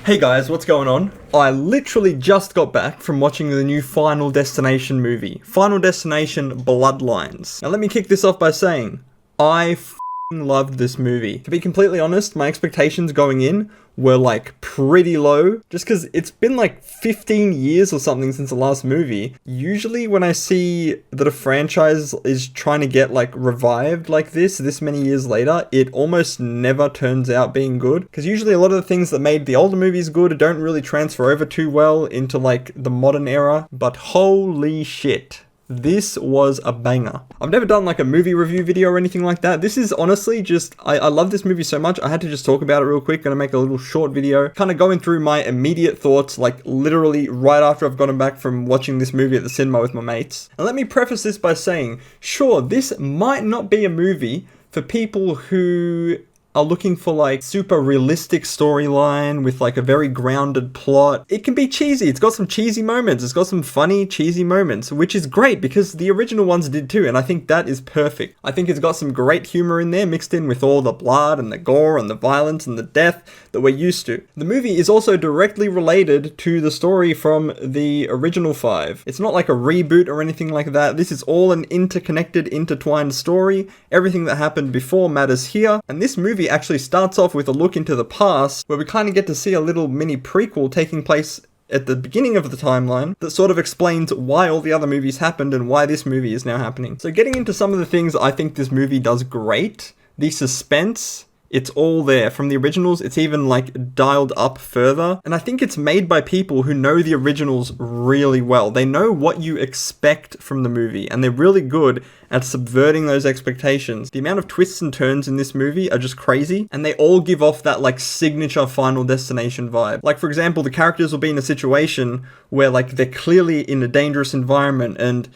Hey guys, what's going on? I literally just got back from watching the new Final Destination movie, Final Destination Bloodlines. Now let me kick this off by saying, I f***ing loved this movie. To be completely honest, my expectations going in were like pretty low, just because it's been like 15 years or something since the last movie. Usually when I see that a franchise is trying to get like revived like this many years later, it almost never turns out being good, because usually a lot of the things that made the older movies good don't really transfer over too well into like the modern era. But holy shit, this was a banger. I've never done like a movie review video or anything like that. This is honestly just, I love this movie so much, I had to just talk about it real quick. Gonna make a little short video, kind of going through my immediate thoughts, like literally right after I've gotten back from watching this movie at the cinema with my mates. And let me preface this by saying, sure, this might not be a movie for people who are looking for like super realistic storyline with like a very grounded plot. It can be cheesy. It's got some cheesy moments. It's got some funny cheesy moments, which is great because the original ones did too, and I think that is perfect. I think it's got some great humor in there mixed in with all the blood and the gore and the violence and the death that we're used to. The movie is also directly related to the story from the original 5. It's not like a reboot or anything like that. This is all an interconnected, intertwined story. Everything that happened before matters here, and this movie actually starts off with a look into the past where we kind of get to see a little mini prequel taking place at the beginning of the timeline that sort of explains why all the other movies happened and why this movie is now happening. So getting into some of the things I think this movie does great, the suspense, it's all there. From the originals, it's even like dialed up further. And I think it's made by people who know the originals really well. They know what you expect from the movie, and they're really good at subverting those expectations. The amount of twists and turns in this movie are just crazy, and they all give off that like signature Final Destination vibe. Like for example, the characters will be in a situation where like they're clearly in a dangerous environment and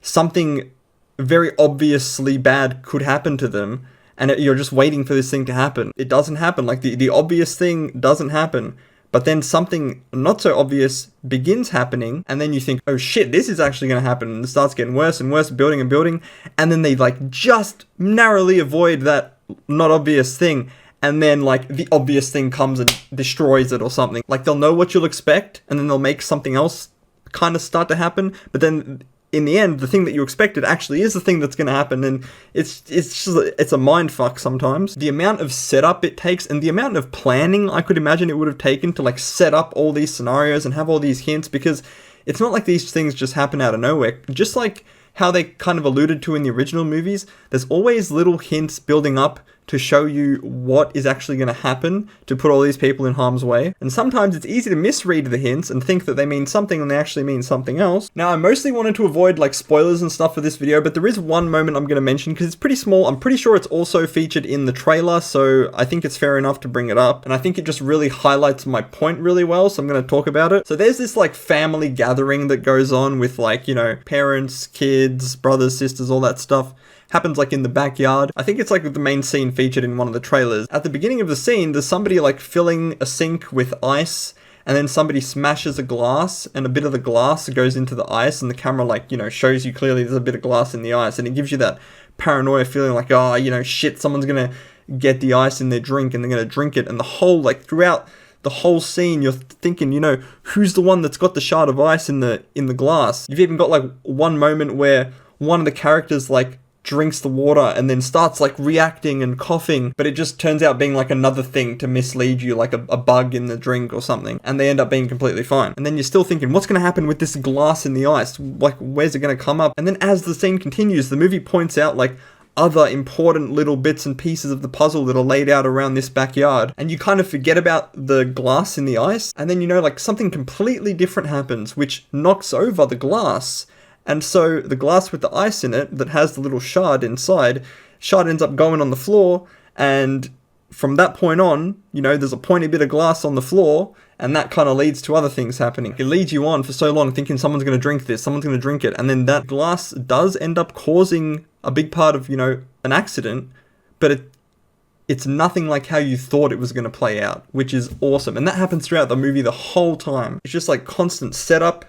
something very obviously bad could happen to them, and you're just waiting for this thing to happen. It doesn't happen. Like the obvious thing doesn't happen. But then something not so obvious begins happening, and then you think, oh shit, this is actually going to happen. And it starts getting worse and worse, building and building. And then they like just narrowly avoid that not obvious thing. And then like the obvious thing comes and destroys it or something. Like they'll know what you'll expect, and then they'll make something else kind of start to happen. But then in the end, the thing that you expected actually is the thing that's going to happen, and it's a mind fuck sometimes. The amount of setup it takes and the amount of planning I could imagine it would have taken to like set up all these scenarios and have all these hints, because it's not like these things just happen out of nowhere. Just like how they kind of alluded to in the original movies, there's always little hints building up to show you what is actually going to happen to put all these people in harm's way. And sometimes it's easy to misread the hints and think that they mean something when they actually mean something else. Now, I mostly wanted to avoid like spoilers and stuff for this video, but there is one moment I'm going to mention because it's pretty small. I'm pretty sure it's also featured in the trailer, so I think it's fair enough to bring it up. And I think it just really highlights my point really well, so I'm going to talk about it. So there's this like family gathering that goes on with like, you know, parents, kids, brothers, sisters, all that stuff. Happens like in the backyard. I think it's like the main scene featured in one of the trailers. At the beginning of the scene, there's somebody like filling a sink with ice, and then somebody smashes a glass, and a bit of the glass goes into the ice, and the camera like, you know, shows you clearly there's a bit of glass in the ice, and it gives you that paranoia feeling like, oh, you know, shit, someone's gonna get the ice in their drink and they're gonna drink it. And the whole, like throughout the whole scene, you're thinking, you know, who's the one that's got the shard of ice in the glass? You've even got like one moment where one of the characters like drinks the water and then starts like reacting and coughing, but it just turns out being like another thing to mislead you, like a bug in the drink or something, and they end up being completely fine. And then you're still thinking, what's going to happen with this glass in the ice? Like, where's it going to come up? And then as the scene continues, the movie points out like other important little bits and pieces of the puzzle that are laid out around this backyard, and you kind of forget about the glass in the ice, and then, you know, like something completely different happens which knocks over the glass. And so the glass with the ice in it that has the little shard inside, shard ends up going on the floor, and from that point on, you know, there's a pointy bit of glass on the floor, and that kind of leads to other things happening. It leads you on for so long thinking someone's going to drink this, someone's going to drink it, and then that glass does end up causing a big part of, you know, an accident, but it's nothing like how you thought it was going to play out, which is awesome. And that happens throughout the movie the whole time. It's just like constant setup,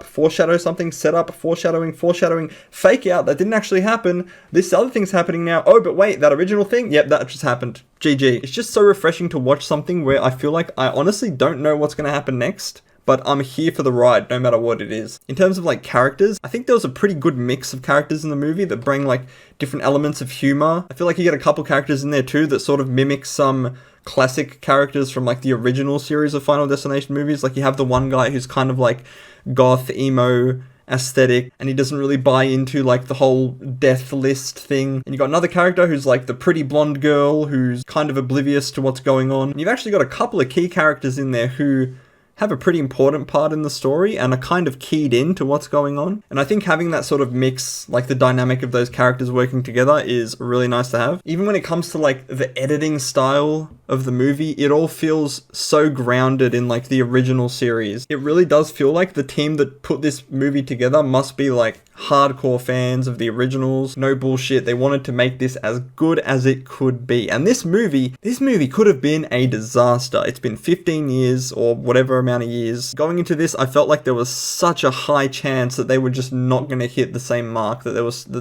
foreshadow something, setup, foreshadowing, fake out. That didn't actually happen. This other thing's happening now. Oh, but wait, that original thing? Yep, that just happened. GG. It's just so refreshing to watch something where I feel like I honestly don't know what's going to happen next, but I'm here for the ride no matter what it is. In terms of like characters, I think there was a pretty good mix of characters in the movie that bring like different elements of humor. I feel like you get a couple characters in there too that sort of mimic some classic characters from like the original series of Final Destination movies. Like you have the one guy who's kind of like goth, emo aesthetic, and he doesn't really buy into like the whole death list thing. And you got another character who's like the pretty blonde girl who's kind of oblivious to what's going on. And you've actually got a couple of key characters in there who have a pretty important part in the story and are kind of keyed into what's going on. And I think having that sort of mix, like the dynamic of those characters working together, is really nice to have. Even when it comes to like the editing style of the movie, it all feels so grounded in like the original series. It really does feel like the team that put this movie together must be like hardcore fans of the originals. No bullshit. They wanted to make this as good as it could be. And this movie could have been a disaster. It's been 15 years or whatever amount of years. Going into this, I felt like there was such a high chance that they were just not going to hit the same mark that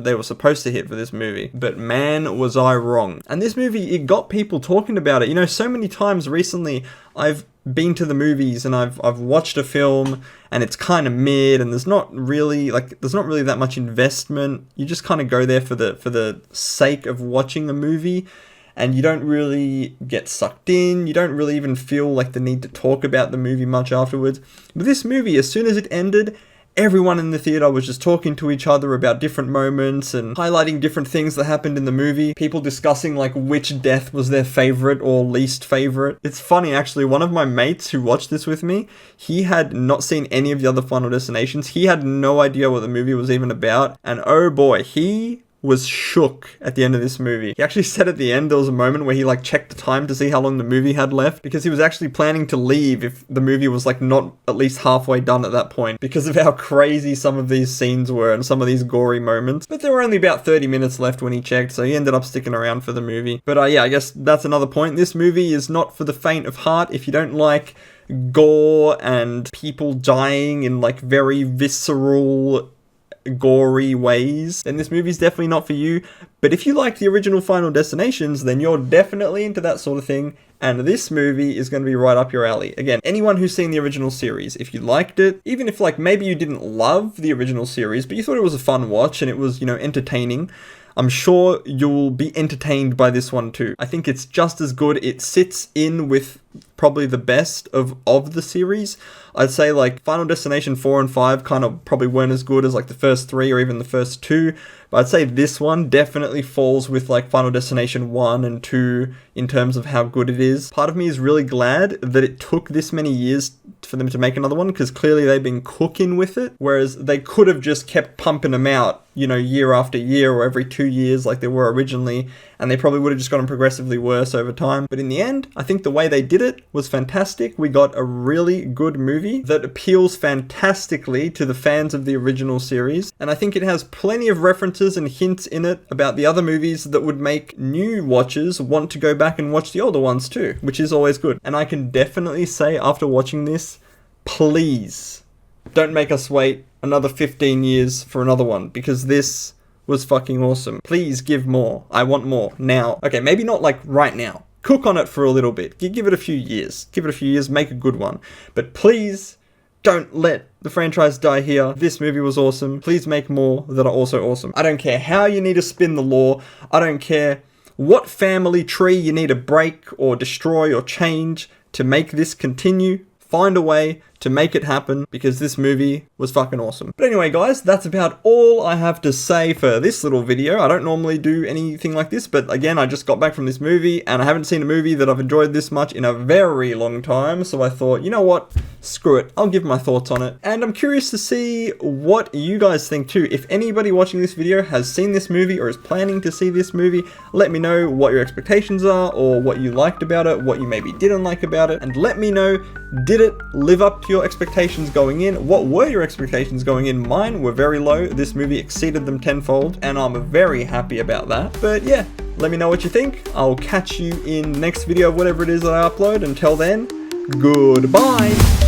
they were supposed to hit for this movie. But man, was I wrong. And this movie, it got people talking about it. You know, so many times recently, I've been to the movies and I've watched a film and it's kind of mid and there's not really that much investment. You just kind of go there for the sake of watching a movie, and you don't really get sucked in. You don't really even feel like the need to talk about the movie much afterwards. But this movie, as soon as it ended, everyone in the theater was just talking to each other about different moments and highlighting different things that happened in the movie. People discussing like which death was their favorite or least favorite. It's funny actually, one of my mates who watched this with me, he had not seen any of the other Final Destinations. He had no idea what the movie was even about. And oh boy, he was shook at the end of this movie. He actually said at the end there was a moment where he like checked the time to see how long the movie had left, because he was actually planning to leave if the movie was like not at least halfway done at that point, because of how crazy some of these scenes were and some of these gory moments. But there were only about 30 minutes left when he checked, so he ended up sticking around for the movie. But yeah, I guess that's another point. This movie is not for the faint of heart. If you don't like gore and people dying in like very visceral, gory ways, then this movie's definitely not for you. But if you like the original Final Destinations, then you're definitely into that sort of thing, and this movie is going to be right up your alley. Again, anyone who's seen the original series, if you liked it, even if like maybe you didn't love the original series, but you thought it was a fun watch and it was, you know, entertaining, I'm sure you'll be entertained by this one too. I think it's just as good. It sits in with probably the best of the series. I'd say like Final Destination 4 and 5 kind of probably weren't as good as like the first 3 or even the first 2, but I'd say this one definitely falls with like Final Destination 1 and 2 in terms of how good it is. Part of me is really glad that it took this many years for them to make another one, because clearly they've been cooking with it, whereas they could have just kept pumping them out, you know, year after year or every 2 years like they were originally, and they probably would have just gotten progressively worse over time. But in the end, I think the way they did it was fantastic. We got a really good movie that appeals fantastically to the fans of the original series, and I think it has plenty of references and hints in it about the other movies that would make new watchers want to go back and watch the older ones too, which is always good. And I can definitely say after watching this, please don't make us wait another 15 years for another one, because this was fucking awesome. Please give more. I want more now. Okay, maybe not like right now. Cook on it for a little bit. Give it a few years. Make a good one. But please don't let the franchise die here. This movie was awesome. Please make more that are also awesome. I don't care how you need to spin the law. I don't care what family tree you need to break or destroy or change to make this continue. Find a way to make it happen, because this movie was fucking awesome. But anyway, guys, that's about all I have to say for this little video. I don't normally do anything like this, but again, I just got back from this movie, and I haven't seen a movie that I've enjoyed this much in a very long time, so I thought, you know what? Screw it. I'll give my thoughts on it. And I'm curious to see what you guys think too. If anybody watching this video has seen this movie or is planning to see this movie, let me know what your expectations are, or what you liked about it, what you maybe didn't like about it, and let me know, did it live up to your expectations going in? What were your expectations going in? Mine were very low. This movie exceeded them tenfold, and I'm very happy about that. But yeah, Let me know what you think. I'll catch you in the next video of whatever it is that I upload. Until then, goodbye.